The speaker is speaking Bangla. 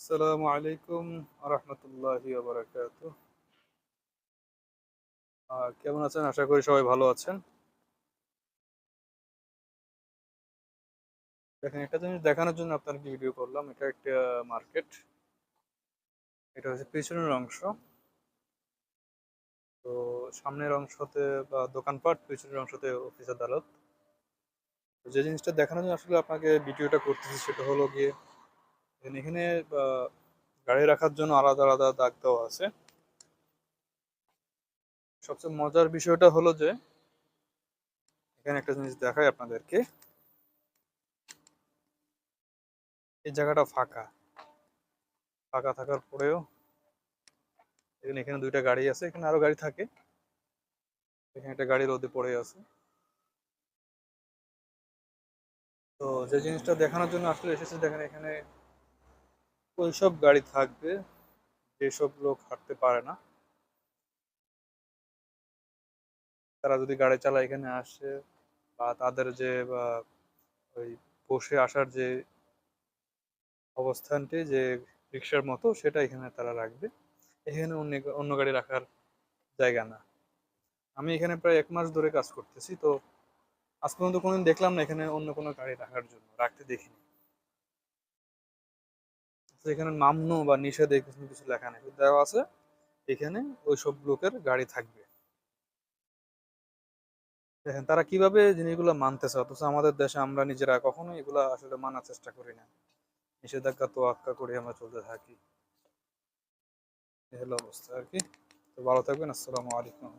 আসসালামু আলাইকুম রহমতুল্লাহি বারাকাতুহ। কেমন আছেন? আশা করি সবাই ভালো আছেন। দেখেন, একটা জিনিস দেখানোর জন্য আপনাকে ভিডিও করলাম। এটা একটা মার্কেট। এটা হচ্ছে পিছনের অংশ। তো সামনের অংশতে বা দোকানপাট, পিছনের অংশতে অফিস আদালত। তো যে জিনিসটা দেখানোর জন্য আসলে আপনাকে ভিডিওটা করতেছি সেটা হলো গিয়ে এখানে গাড়ি রাখার জন্য আলাদা আলাদা দাগ দেওয়া আছে। সবচেয়ে মজার বিষয়টা হলো যে এখানে একটা জিনিস দেখাই আপনাদেরকে। এই জায়গাটা ফাঁকা ফাঁকা থাকার পরেও এখানে এখানে দুইটা গাড়ি আছে, এখানে আরো গাড়ি থাকে। এখানে একটা গাড়ি রোদে পড়ে আছে। তো যে জিনিসটা দেখানোর জন্য আসলে এসেছে, দেখেন এখানে ওইসব গাড়ি থাকবে যেসব লোক হাঁটতে পারে না। তারা যদি গাড়ি চালায় এখানে আসে, বা তাদের যে বা ওই বসে আসার যে অবস্থানটি যে রিক্সার মতো সেটা এখানে তারা রাখবে। এখানে অন্য অন্য গাড়ি রাখার জায়গা না। আমি এখানে প্রায় 1 মাস ধরে কাজ করতেছি, তো আজ পর্যন্ত কোনোদিন দেখলাম না এখানে অন্য কোনো গাড়ি রাখার জন্য, রাখতে দেখিনি। তো এখানে মামনু বা নিষেধ এই কিছু কিছু লেখা নেই, শুধু দেওয়া আছে এখানে ওইসব লোকের গাড়ি থাকবে। দেখেন তারা কিভাবে জিনিসগুলো মানতেছে, অথচ আমাদের দেশে আমরা নিজেরা কখনো এগুলা আসলে মানার চেষ্টা করি না। নিষেধাজ্ঞা তোয়াক্কা করে আমরা চলতে থাকি। এই হলো অবস্থা আর কি। তো ভালো থাকবেন। আসসালামু আলাইকুম।